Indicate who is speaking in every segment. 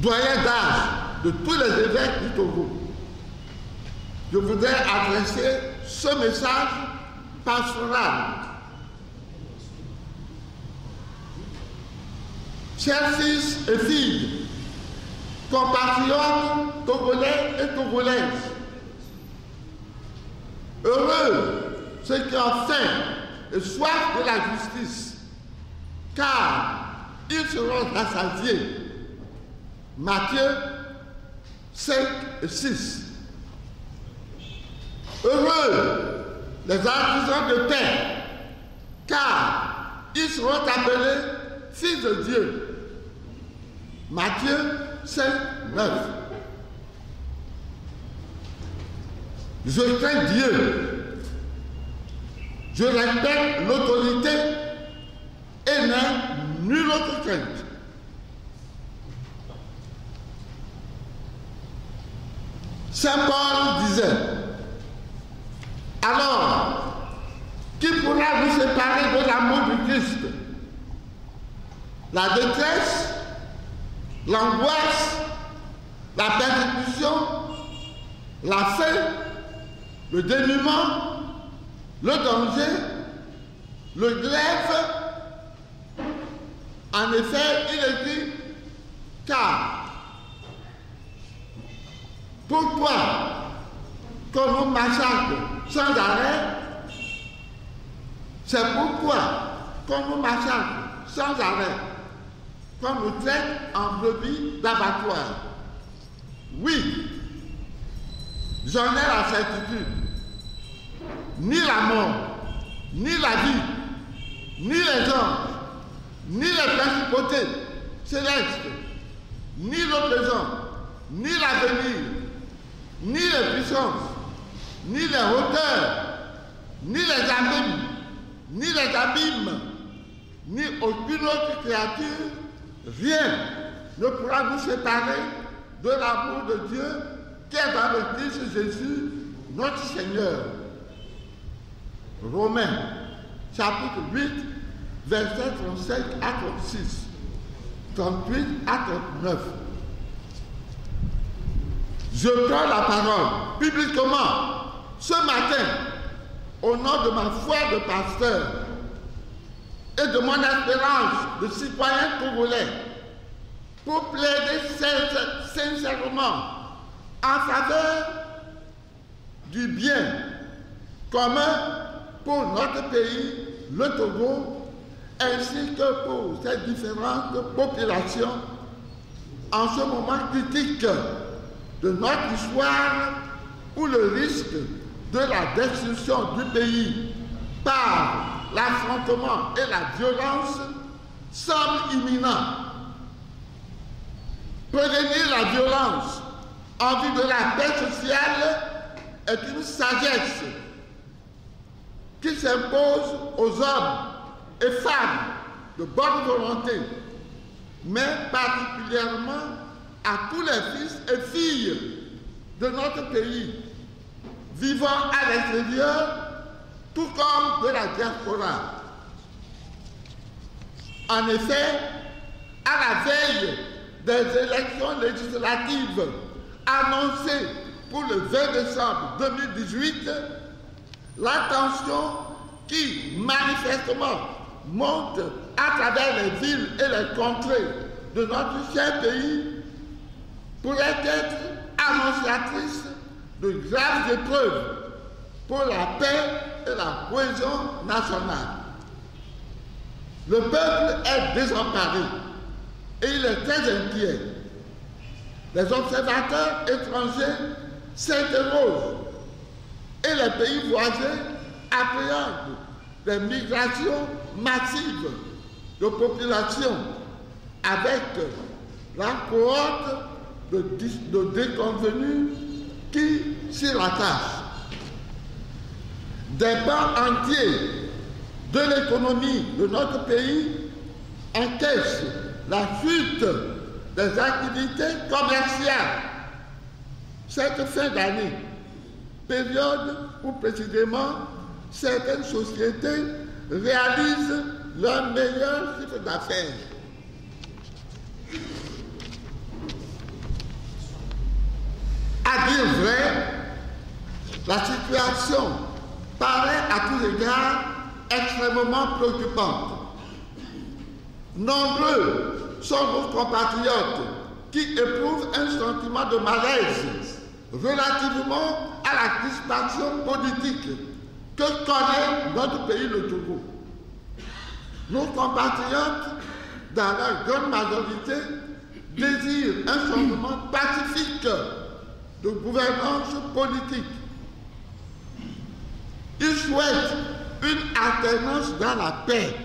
Speaker 1: doyen d'âge de tous les évêques du Togo, je voudrais adresser ce message pastoral. Chers fils et filles, compatriotes togolais et togolaises, heureux ceux qui ont faim et soif de la justice, car ils seront rassasiés. Matthieu 5 et 6. Heureux les artisans de paix, car ils seront appelés fils de Dieu. Matthieu 5, 9. Je crains Dieu. Je respecte l'autorité et n'ai nulle autre crainte. Saint Paul disait, alors, qui pourra vous séparer de l'amour du Christ? La détresse, l'angoisse, la persécution, la faim, le dénuement, le danger, le glaive. En effet, il est dit, car pourquoi qu'on nous massacre sans arrêt? C'est pourquoi qu'on nous massacre sans arrêt, qu'on nous traite en brebis d'abattoir. Oui, j'en ai la certitude. Ni la mort, ni la vie, ni les anges, ni les principautés célestes, ni le présent, ni l'avenir, ni les puissances, ni les hauteurs, ni les abîmes, ni aucune autre créature, rien ne pourra nous séparer de l'amour de Dieu qui est dans le Christ Jésus, notre Seigneur. Romains, chapitre 8, versets 35 à 36, 38 à 39. Je prends la parole publiquement ce matin au nom de ma foi de pasteur et de mon espérance de citoyen togolais pour plaider sincèrement en faveur du bien commun pour notre pays, le Togo, ainsi que pour ces différentes populations en ce moment critique de notre histoire où le risque de la destruction du pays par l'affrontement et la violence semble imminent. Prévenir la violence en vue de la paix sociale est une sagesse qui s'impose aux hommes et femmes de bonne volonté, mais particulièrement à tous les fils et filles de notre pays, vivant à l'extérieur, tout comme de la diaspora. En effet, à la veille des élections législatives annoncées pour le 20 décembre 2018, la tension qui manifestement monte à travers les villes et les contrées de notre cher pays pourrait être annonciatrice de graves épreuves pour la paix et la cohésion nationale. Le peuple est désemparé et il est très inquiet. Les observateurs étrangers s'interrogent et les pays voisins appréhendent des migrations massives de population avec la cohorte de déconvenus qui s'y rattachent. Des pans entiers de l'économie de notre pays encaissent la fuite des activités commerciales. Cette fin d'année, période où précisément certaines sociétés réalisent leur meilleur chiffre d'affaires. À dire vrai, la situation paraît à tous égards extrêmement préoccupante. Nombreux sont nos compatriotes qui éprouvent un sentiment de malaise relativement à la crispation politique que connaît notre pays, le Togo. Nos compatriotes, dans leur grande majorité, désirent un changement pacifique de gouvernance politique. Ils souhaitent une alternance dans la paix.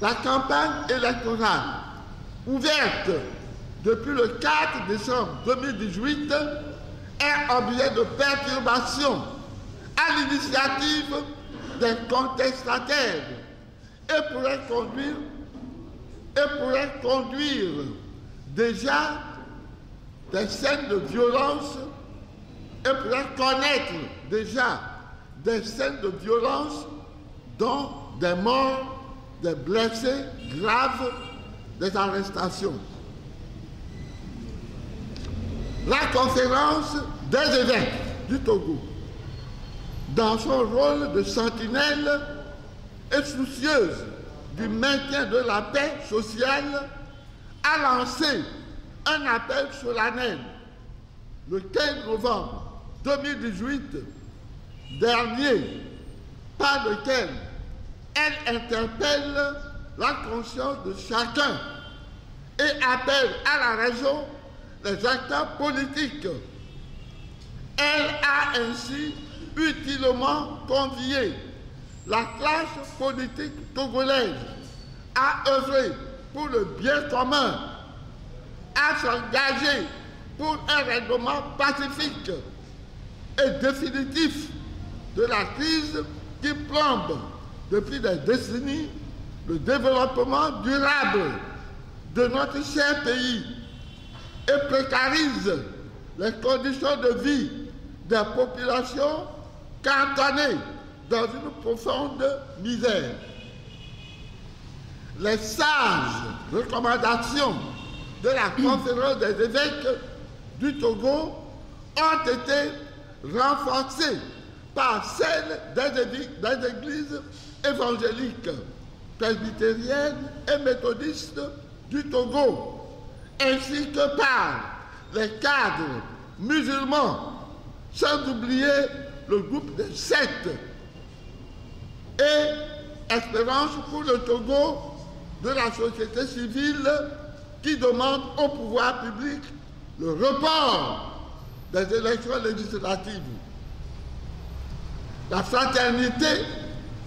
Speaker 1: La campagne électorale ouverte depuis le 4 décembre 2018 est objet de perturbation à l'initiative des contestataires et pourrait conduire déjà des scènes de violence et pourrait connaître déjà des scènes de violence dont des morts, des blessés graves, des arrestations. La conférence des évêques du Togo, dans son rôle de sentinelle et soucieuse du maintien de la paix sociale, a lancé un appel solennel le 15 novembre 2018 dernier, par lequel elle interpelle la conscience de chacun et appelle à la raison les acteurs politiques. Elle a ainsi utilement convié la classe politique togolaise à œuvrer pour le bien commun, à s'engager pour un règlement pacifique et définitif de la crise qui plombe depuis des décennies le développement durable de notre cher pays et précarise les conditions de vie des populations cantonnées dans une profonde misère. Les sages recommandations de la conférence des évêques du Togo ont été renforcées par celles des églises évangéliques, presbytériennes et méthodistes du Togo, ainsi que par les cadres musulmans, sans oublier le groupe des 7 et Espérance pour le Togo de la société civile qui demande au pouvoir public le report des élections législatives. La fraternité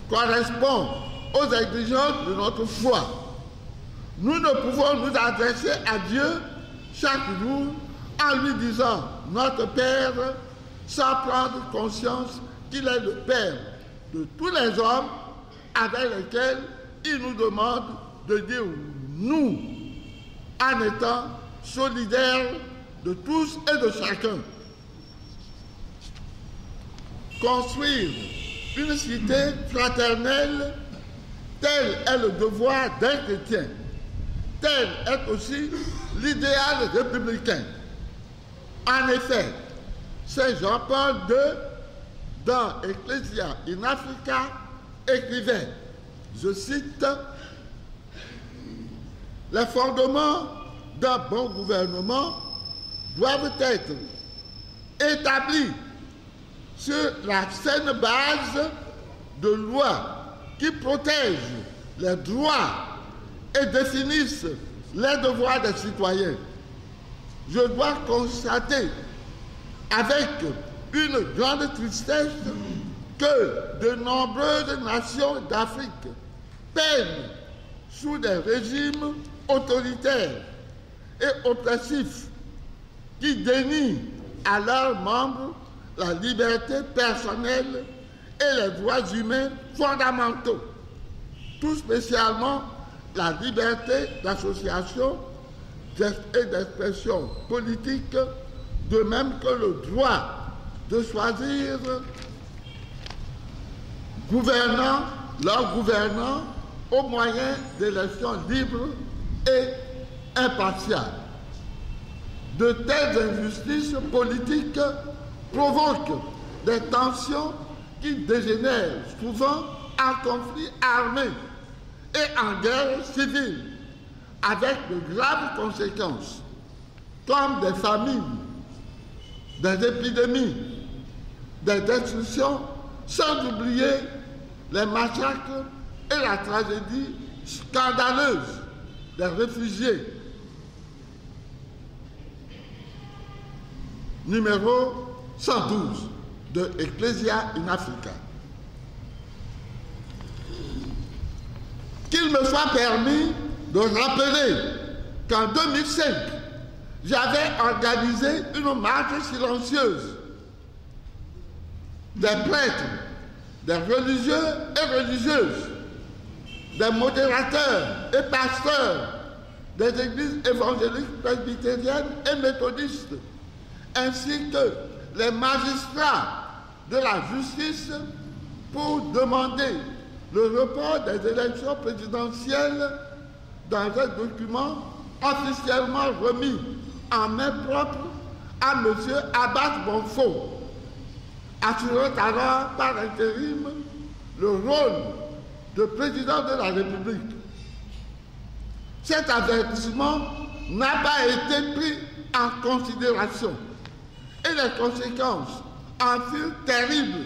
Speaker 1: correspond aux exigences de notre foi. Nous ne pouvons nous adresser à Dieu chaque jour en lui disant « Notre Père » sans prendre conscience qu'il est le Père de tous les hommes avec lesquels il nous demande de dire « nous » en étant solidaires de tous et de chacun. Construire une cité fraternelle, tel est le devoir d'un chrétien, tel est aussi l'idéal républicain. En effet, Saint Jean-Paul II, dans Ecclesia in Africa, écrivait, je cite, « Les fondements d'un bon gouvernement doivent être établis sur la saine base de lois qui protègent les droits et définissent les devoirs des citoyens. Je dois constater avec une grande tristesse que de nombreuses nations d'Afrique peinent sous des régimes autoritaires et oppressifs qui dénient à leurs membres la liberté personnelle et les droits humains fondamentaux, tout spécialement la liberté d'association et d'expression politique, de même que le droit de choisir leurs gouvernants au moyen d'élections libres et impartiales. de telles injustices politiques provoquent des tensions qui dégénèrent souvent en conflits armés et en guerre civile, avec de graves conséquences, comme des famines, des épidémies, des destructions, sans oublier les massacres et la tragédie scandaleuse des réfugiés. Numéro 112 de Ecclesia in Africa. Qu'il me soit permis de rappeler qu'en 2005, j'avais organisé une marche silencieuse des prêtres, des religieux et religieuses, des modérateurs et pasteurs des églises évangéliques presbytériennes et méthodistes, ainsi que les magistrats de la justice pour demander le report des élections présidentielles dans un document officiellement remis en main propre à M. Abbas Bonfo, assurant alors par intérim le rôle de président de la République. Cet avertissement n'a pas été pris en considération et les conséquences en furent terribles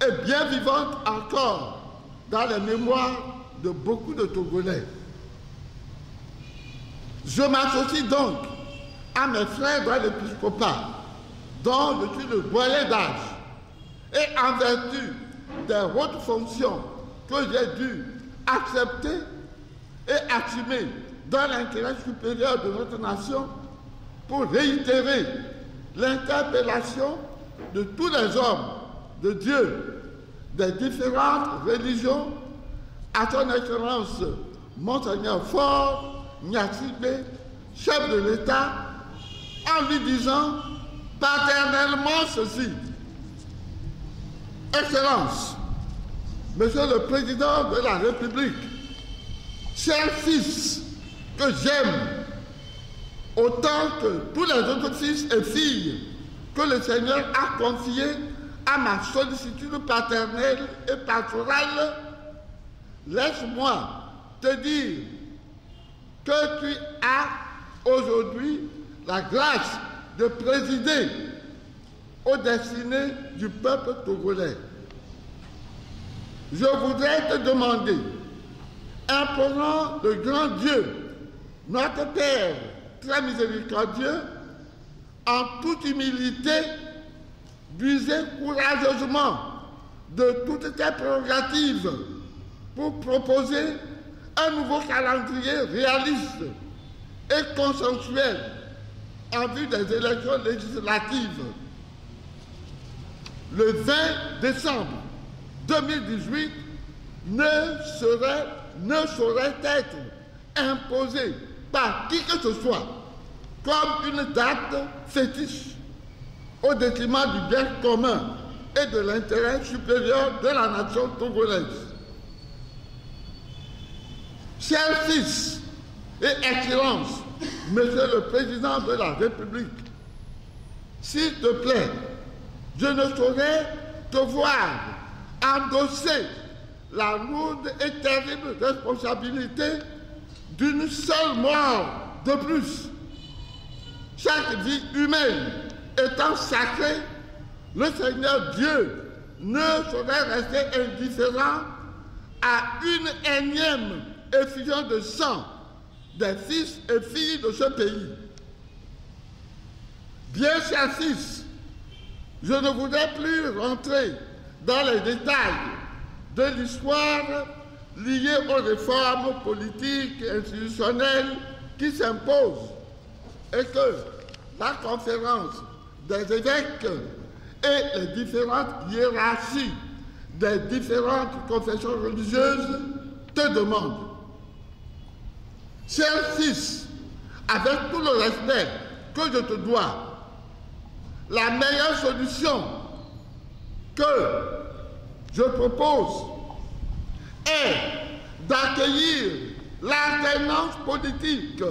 Speaker 1: et bien vivantes encore dans les mémoires de beaucoup de Togolais. Je m'associe donc à mes frères dans l'épiscopat, dont je suis le doyen d'âge, et en vertu des hautes fonctions que j'ai dû accepter et assumer dans l'intérêt supérieur de notre nation, pour réitérer l'interpellation de tous les hommes de Dieu des différentes religions à son Excellence Monseigneur Faure Gnassingbé, chef de l'État, en lui disant paternellement ceci: Excellence, Monsieur le Président de la République, cher fils que j'aime autant que tous les autres fils et filles que le Seigneur a confiés à ma sollicitude paternelle et pastorale, laisse-moi te dire que tu as aujourd'hui la grâce de présider aux destinées du peuple togolais. Je voudrais te demander, implorant le grand Dieu, notre Père très miséricordieux, en toute humilité, d'user courageusement de toutes tes prérogatives pour proposer un nouveau calendrier réaliste et consensuel en vue des élections législatives. Le 20 décembre 2018 ne saurait être imposé par qui que ce soit comme une date fétiche au détriment du bien commun et de l'intérêt supérieur de la nation togolaise. Chers fils et excellences, Monsieur le Président de la République, s'il te plaît, je ne saurais te voir endosser la lourde et terrible responsabilité d'une seule mort de plus. Chaque vie humaine étant sacrée, le Seigneur Dieu ne saurait rester indifférent à une énième effusion de sang des fils et filles de ce pays. Bien chers fils, je ne voudrais plus rentrer dans les détails de l'histoire liée aux réformes politiques et institutionnelles qui s'imposent et que la conférence des évêques et les différentes hiérarchies des différentes confessions religieuses te demandent. Chers fils, avec tout le respect que je te dois, la meilleure solution que je propose est d'accueillir l'alternance politique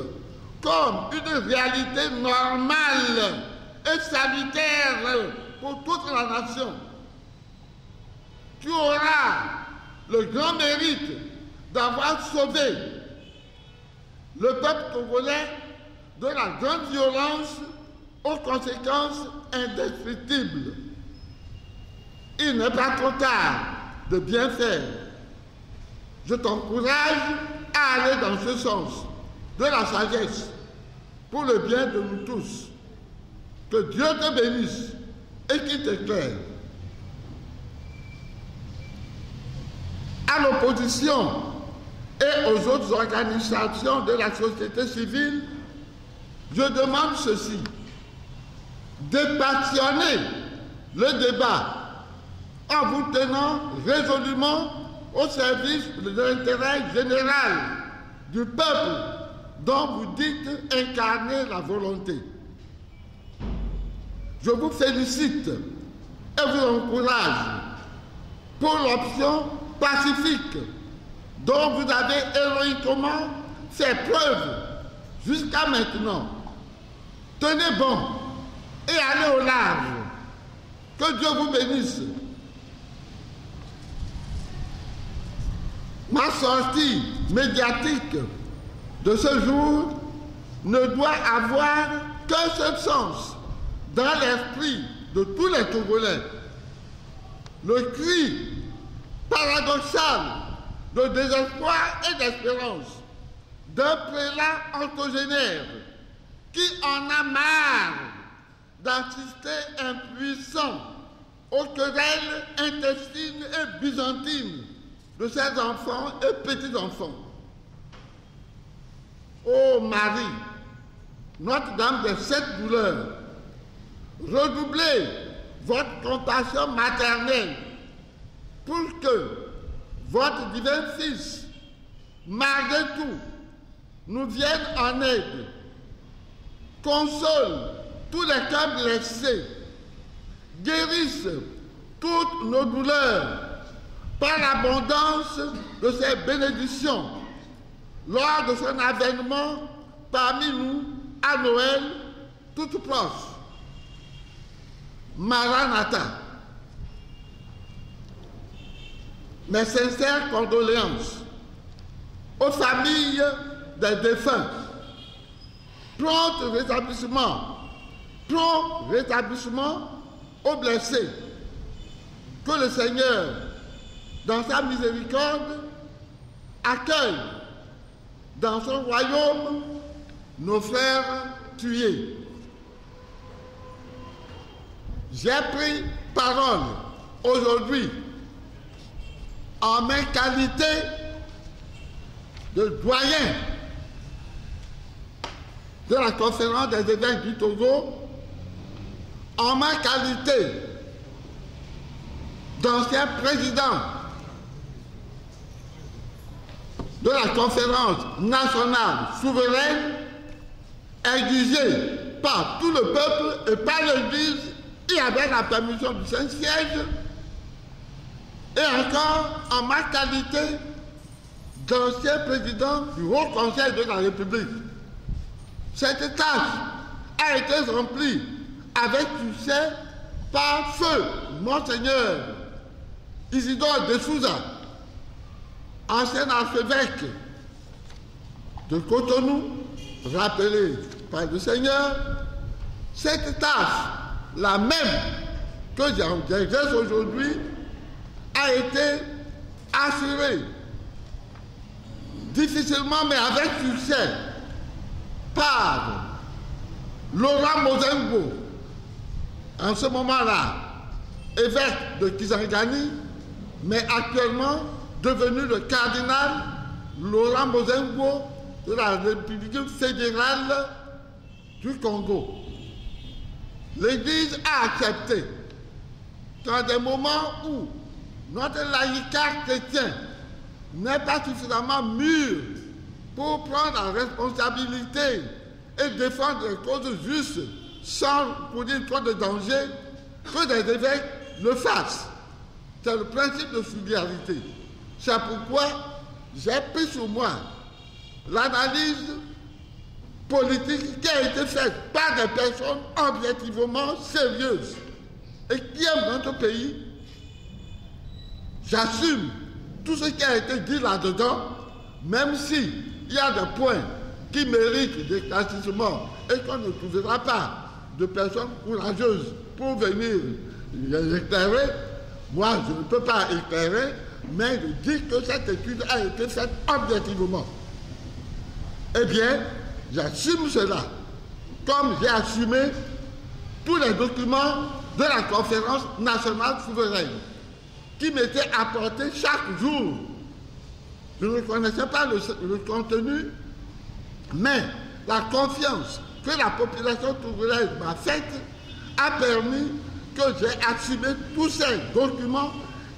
Speaker 1: comme une réalité normale et salutaire pour toute la nation. Tu auras le grand mérite d'avoir sauvé le peuple congolais de la grande violence aux conséquences indescriptibles. Il n'est pas trop tard de bien faire. Je t'encourage à aller dans ce sens de la sagesse pour le bien de nous tous. Que Dieu te bénisse et qu'il t'éclaire. À l'opposition et aux autres organisations de la société civile, je demande ceci: dépassionner le débat en vous tenant résolument au service de l'intérêt général du peuple dont vous dites incarner la volonté. Je vous félicite et vous encourage pour l'option pacifique dont vous avez héroïquement fait preuve jusqu'à maintenant. Tenez bon et allez au large. Que Dieu vous bénisse. Ma sortie médiatique de ce jour ne doit avoir qu'un seul sens dans l'esprit de tous les Congolais. Le cri paradoxal de désespoir et d'espérance d'un prélat octogénaire qui en a marre d'assister impuissant aux querelles intestines et byzantines de ses enfants et petits-enfants. Ô Marie, Notre-Dame des sept douleurs, redoublez votre compassion maternelle pour que votre divin Fils, malgré tout, nous vienne en aide, console tous les cœurs blessés, guérisse toutes nos douleurs par l'abondance de ses bénédictions lors de son avènement parmi nous à Noël toute proche. Maranatha. Mes sincères condoléances aux familles des défunts. Prompt rétablissement aux blessés. Que le Seigneur, dans sa miséricorde, accueille dans son royaume nos frères tués. J'ai pris parole aujourd'hui en ma qualité de doyen de la conférence des évêques du Togo, en ma qualité d'ancien président de la conférence nationale souveraine exigée par tout le peuple et par l'Église et avec la permission du Saint-Siège, et encore en ma qualité d'ancien président du Haut Conseil de la République. Cette tâche a été remplie avec succès par feu Monseigneur Isidore de Souza, ancien archevêque de Cotonou, rappelé par le Seigneur. Cette tâche, la même que j'exerce aujourd'hui, a été assurée difficilement mais avec succès par Laurent Mozengo, en ce moment-là évêque de Kisangani, mais actuellement devenu le cardinal Laurent Mozengo de la République fédérale du Congo. L'Église a accepté qu'en des moments où notre laïcat chrétien n'est pas suffisamment mûr pour prendre la responsabilité et défendre les causes justes sans courir trop de danger, que des évêques le fassent. C'est le principe de solidarité. C'est pourquoi j'ai pris sur moi l'analyse politique qui a été faite par des personnes objectivement sérieuses et qui aiment notre pays. J'assume tout ce qui a été dit là-dedans, même s'il y a des points qui méritent d'éclaircissement et qu'on ne trouvera pas de personnes courageuses pour venir les éclairer. Moi, je ne peux pas éclairer, mais je dis que cette étude a été faite objectivement. Eh bien, j'assume cela, comme j'ai assumé tous les documents de la conférence nationale souveraine qui m'étaient apportés chaque jour. Je ne connaissais pas le contenu, mais la confiance que la population tougolaise m'a faite a permis que j'ai assumé tous ces documents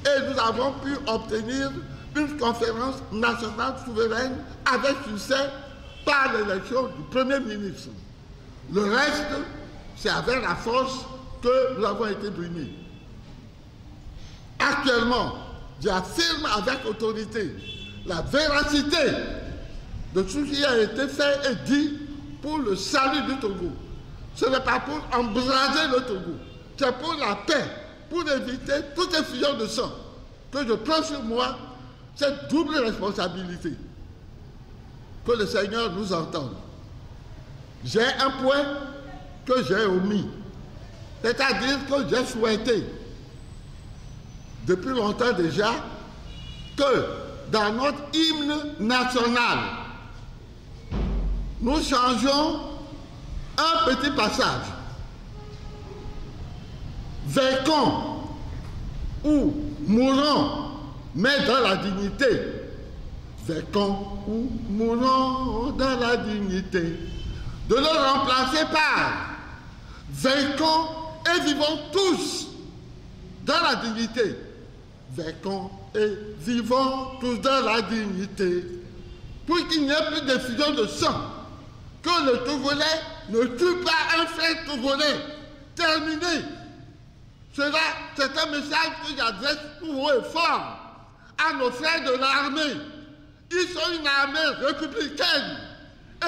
Speaker 1: et nous avons pu obtenir une conférence nationale souveraine avec succès par l'élection du Premier ministre. Le reste, c'est avec la force que nous avons été brunis. Actuellement, j'affirme avec autorité la véracité de ce qui a été fait et dit pour le salut du Togo. Ce n'est pas pour embraser le Togo, c'est pour la paix, pour éviter toute effusion de sang que je prends sur moi cette double responsabilité. Que le Seigneur nous entende. J'ai un point que j'ai omis, c'est-à-dire que j'ai souhaité, depuis longtemps déjà, que dans notre hymne national, nous changeons un petit passage. Vainquons ou mourons, mais dans la dignité. Vainquons ou mourons dans la dignité. De le remplacer par vainquons et vivons tous dans la dignité. Vainquons et vivons tous dans la dignité. Pour qu'il n'y ait plus d'effusion de sang. Que le Togolais ne tue pas un frère Togolais. Terminé. Cela, c'est un message que j'adresse haut et fort à nos frères de l'armée. Ils sont une armée républicaine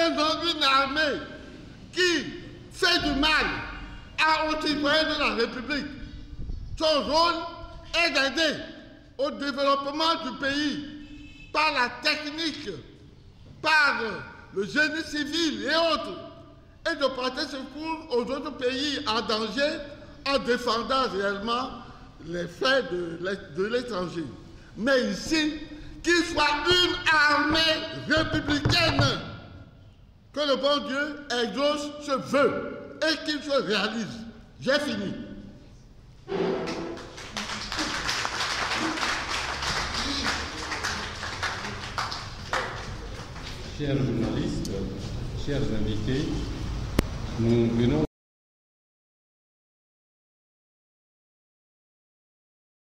Speaker 1: et non une armée qui fait du mal aux citoyens de la République. Son rôle est d'aider au développement du pays par la technique, par le génie civil et autres, et de porter secours aux autres pays en danger en défendant réellement les faits de l'étranger. Mais ici, qu'il soit une armée républicaine, que le bon Dieu exauce ce vœu et qu'il se réalise. J'ai fini.
Speaker 2: Chers journalistes, chers invités, nous venons